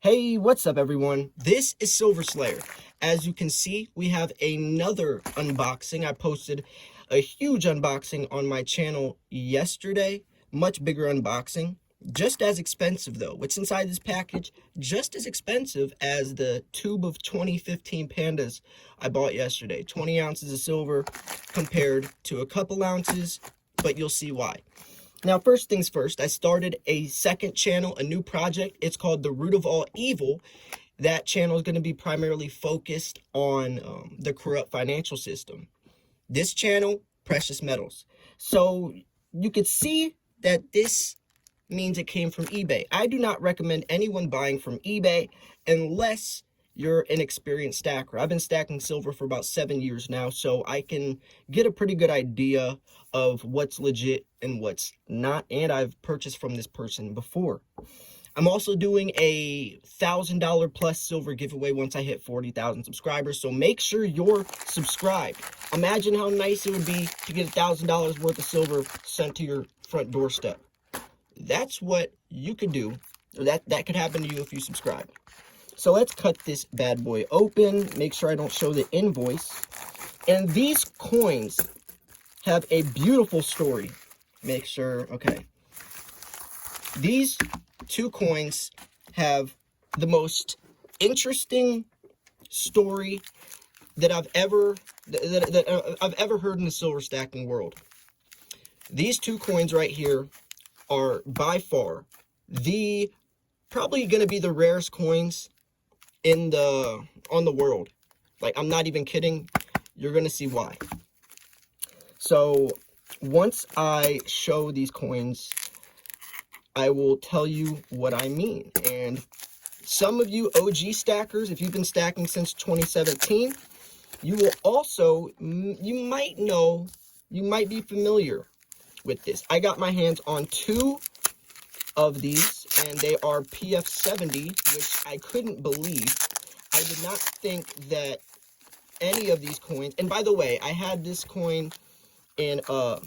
Hey, what's up everyone? This is Silver Slayer. As you can see, we have another unboxing. I posted a huge unboxing on my channel yesterday. Much bigger unboxing. Just as expensive though. What's inside this package? Just as expensive as the tube of 2015 pandas I bought yesterday. 20 ounces of silver compared to a couple ounces, but you'll see why. Now, first things first, I started a second channel, a new project. It's called The Root of All Evil. That channel is going to be primarily focused on the corrupt financial system. This channel, precious metals. So you could see that this means it came from eBay. I do not recommend anyone buying from eBay unless you're an experienced stacker. I've been stacking silver for about 7 years now, so I can get a pretty good idea of what's legit and what's not, and I've purchased from this person before. I'm also doing a $1,000 plus silver giveaway once I hit 40,000 subscribers, so make sure you're subscribed. Imagine how nice it would be to get $1,000 worth of silver sent to your front doorstep. That's what you could do, or that could happen to you if you subscribe. So let's cut this bad boy open, make sure I don't show the invoice. And these coins have a beautiful story. Make sure, okay. These two coins have the most interesting story that I've ever heard in the silver stacking world. These two coins right here are by far probably going to be the rarest coins on the world. Like, I'm not even kidding. You're going to see why. So once I show these coins, I will tell you what I mean. And some of you OG stackers, if you've been stacking since 2017, you will also, you might know, you might be familiar with this. I got my hands on two of these, and they are PF70, which I couldn't believe. I did not think that any of these coins, and by the way, I had this coin in a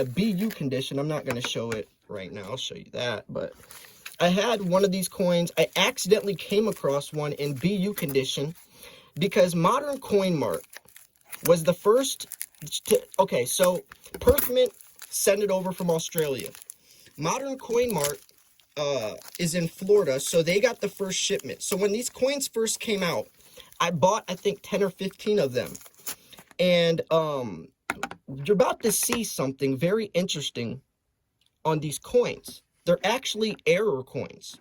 BU condition. I'm not going to show it right now. I'll show you that, but I had one of these coins. I accidentally came across one in BU condition because Modern Coin Mart was the first to, okay, so Perth Mint sent it over from Australia. Modern Coin Mart is in Florida, so they got the first shipment. So when these coins first came out, I bought, I think, 10 or 15 of them. And you're about to see something very interesting on these coins. They're actually error coins.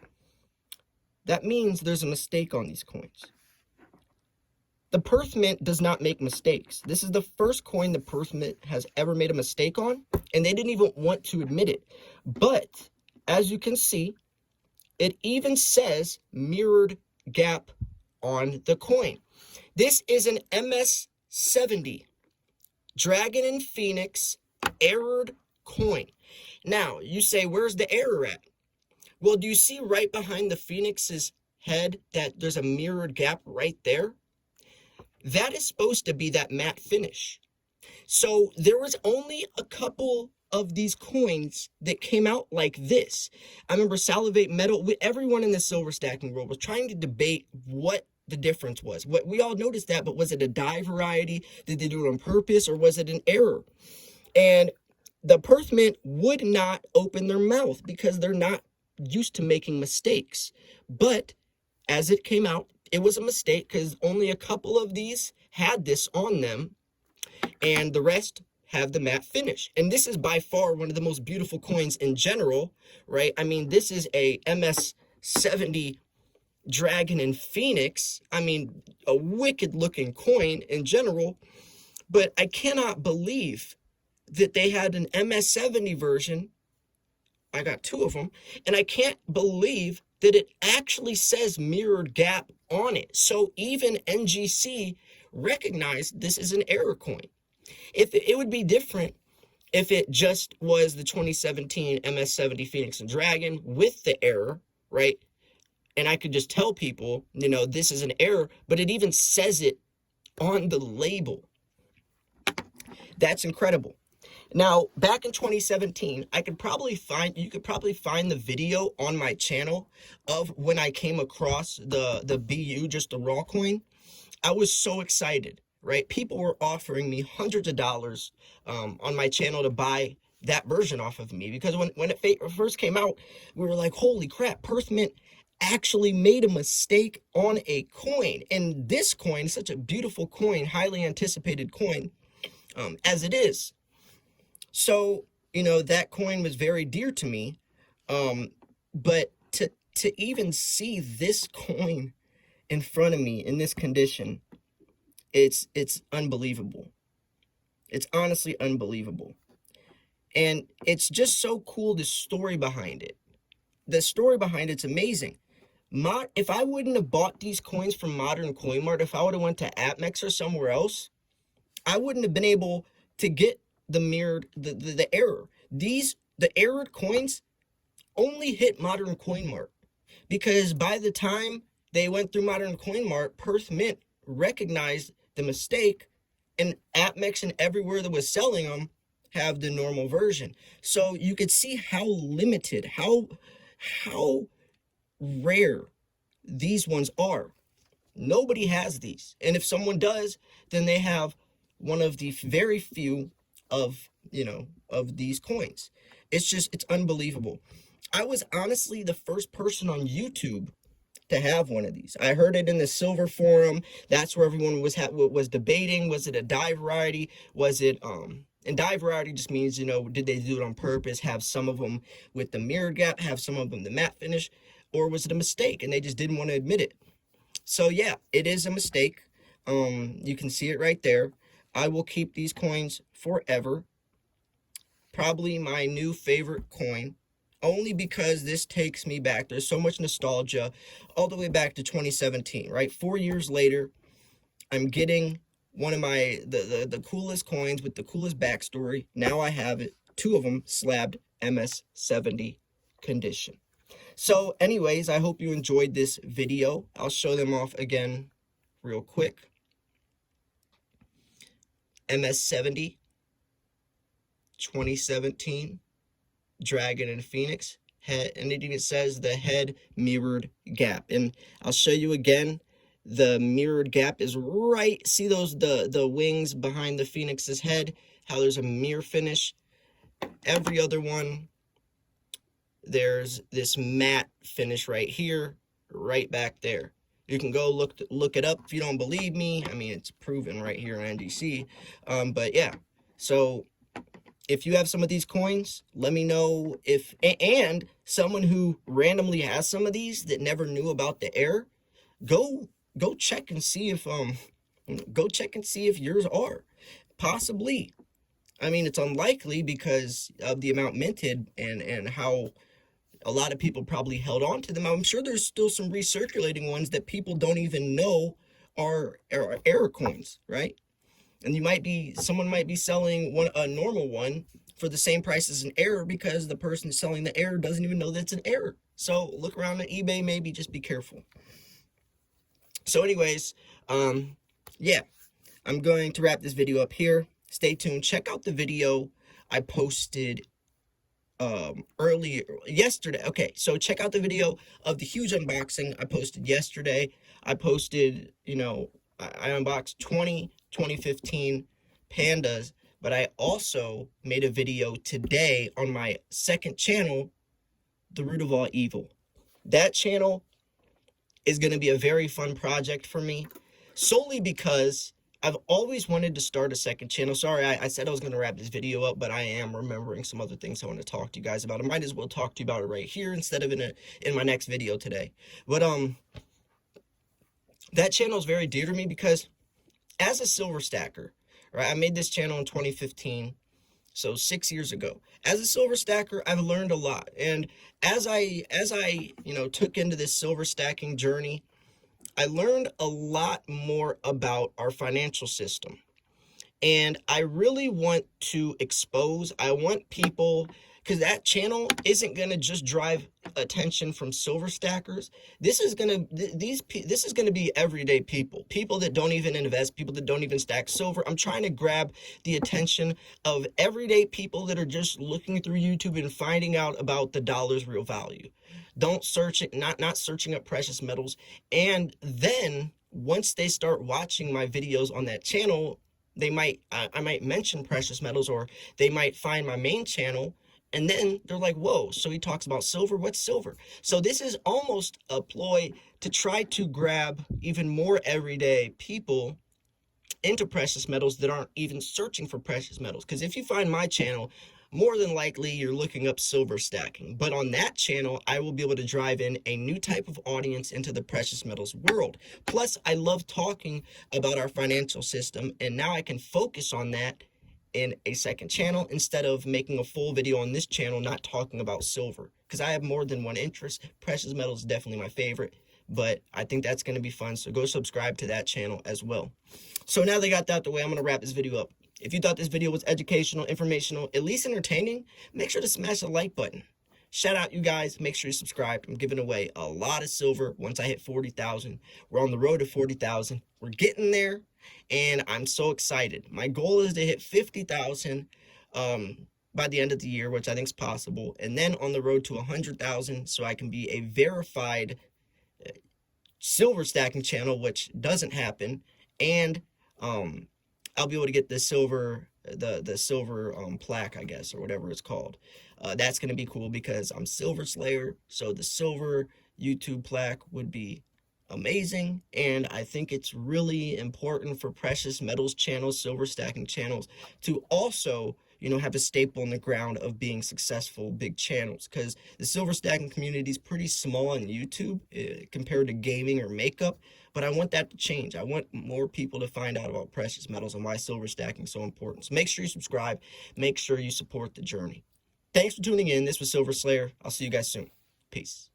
That means there's a mistake on these coins. The Perth Mint does not make mistakes. This is the first coin the Perth Mint has ever made a mistake on, and they didn't even want to admit it. But as you can see, it even says mirrored gap on the coin. This is an MS70 Dragon and Phoenix errored coin. Now, you say, where's the error at? Well, do you see right behind the Phoenix's head that there's a mirrored gap right there? That is supposed to be that matte finish. So there was only a couple of these coins that came out like this. I remember Salivate Metal, everyone in the silver stacking world was trying to debate what the difference was. What we all noticed that, but was it a dye variety? Did they do it on purpose, or was it an error? And the Perth Mint would not open their mouth because they're not used to making mistakes. But as it came out, it was a mistake because only a couple of these had this on them, and the rest have the matte finish. And this is by far one of the most beautiful coins in general, right? I mean, this is a MS70 Dragon and Phoenix. I mean, a wicked looking coin in general, but I cannot believe that they had an MS70 version. I got two of them, and I can't believe that it actually says mirrored gap on it. So even NGC recognized this is an error coin. If it would be different if it just was the 2017 MS70 Phoenix and Dragon with the error, right? And I could just tell people, you know, this is an error, but it even says it on the label. That's incredible. Now, back in 2017, you could probably find the video on my channel of when I came across the BU, just the raw coin. I was so excited, right? People were offering me hundreds of dollars on my channel to buy that version off of me, because when it first came out, we were like, holy crap, Perth Mint actually made a mistake on a coin. And this coin, such a beautiful coin, highly anticipated coin, as it is. So, that coin was very dear to me. But to even see this coin in front of me in this condition, it's unbelievable. It's honestly unbelievable. And it's just so cool, the story behind it. The story behind it's amazing. If I wouldn't have bought these coins from Modern Coin Mart, if I would have went to AppMex or somewhere else, I wouldn't have been able to get the error. The errored coins only hit Modern Coin Mart, because by the time they went through Modern Coin Mart, Perth Mint recognized the mistake, and AppMex and everywhere that was selling them have the normal version. So you could see how limited, how rare these ones are. Nobody has these. And if someone does, then they have one of the very few of these coins. It's unbelievable. I was honestly the first person on YouTube to have one of these. I heard it in the silver forum. That's where everyone was debating. Was it a die variety? Was it and die variety just means, did they do it on purpose? Have some of them with the mirrored gap, have some of them the matte finish, or was it a mistake and they just didn't want to admit it? So yeah, it is a mistake. You can see it right there. I will keep these coins forever. Probably my new favorite coin, only because this takes me back. There's so much nostalgia all the way back to 2017, right? 4 years later, I'm getting one of the coolest coins with the coolest backstory. Now I have it, 2 of them slabbed MS70 condition. So anyways, I hope you enjoyed this video. I'll show them off again real quick. MS70 2017 Dragon and Phoenix head, and it even says the head mirrored gap. And I'll show you again, the mirrored gap is right. See those the wings behind the Phoenix's head, how there's a mirror finish. Every other one, there's this matte finish right here, right back there. You can go look it up if you don't believe me. I mean, it's proven right here on NDC. But yeah, so if you have some of these coins, let me know. And someone who randomly has some of these that never knew about the error, go check and see if yours are. Possibly. I mean, it's unlikely because of the amount minted and how a lot of people probably held on to them. I'm sure there's still some recirculating ones that people don't even know are error coins, right? And someone might be selling a normal one for the same price as an error, because the person selling the error doesn't even know that's an error. So look around at eBay, maybe just be careful. So anyways, yeah, I'm going to wrap this video up here. Stay tuned. Check out the video I posted earlier yesterday. Okay, so check out the video of the huge unboxing I posted yesterday. I posted, I unboxed 2015 pandas, but I also made a video today on my second channel, The Root of All Evil. That channel is going to be a very fun project for me, solely because I've always wanted to start a second channel. Sorry, I said I was going to wrap this video up, but I am remembering some other things I want to talk to you guys about. I might as well talk to you about it right here instead of in my next video today. But that channel is very dear to me because as a silver stacker, right? I made this channel in 2015, so 6 years ago. As a silver stacker, I've learned a lot. And as I took into this silver stacking journey, I learned a lot more about our financial system. And I really want to I want people because that channel isn't going to just drive attention from silver stackers. This is going to this is going to be everyday people that don't even invest, people that don't even stack silver. I'm trying to grab the attention of everyday people that are just looking through YouTube and finding out about the dollar's real value. Don't search it, not searching up precious metals. And then once they start watching my videos on that channel, they might I might mention precious metals, or they might find my main channel, and then they're like, whoa, so he talks about silver. What's silver? So this is almost a ploy to try to grab even more everyday people into precious metals that aren't even searching for precious metals. Because if you find my channel, more than likely you're looking up silver stacking. But on that channel, I will be able to drive in a new type of audience into the precious metals world. Plus, I love talking about our financial system, and now I can focus on that in a second channel instead of making a full video on this channel not talking about silver, because I have more than one interest. Precious metals is definitely my favorite, but I think that's going to be fun, so go subscribe to that channel as well. So now they got that out the way, I'm going to wrap this video up. If you thought this video was educational, informational, at least entertaining, make sure to smash the like button. Shout out you guys, make sure you subscribe. I'm giving away a lot of silver once I hit 40,000. We're on the road to 40,000. We're getting there, and I'm so excited. My goal is to hit 50,000 by the end of the year, which I think is possible, and then on the road to 100,000 so I can be a verified silver stacking channel, which doesn't happen, and I'll be able to get the silver, the silver plaque, I guess, or whatever it's called. That's going to be cool because I'm Silver Slayer, so the silver YouTube plaque would be amazing. And I think it's really important for precious metals channels, silver stacking channels, to also, you know, have a staple in the ground of being successful big channels, because the silver stacking community is pretty small on YouTube compared to gaming or makeup. But I want that to change. I want more people to find out about precious metals and why silver stacking is so important. So make sure you subscribe. Make sure you support the journey. Thanks for tuning in. This was Silver Slayer. I'll see you guys soon. Peace.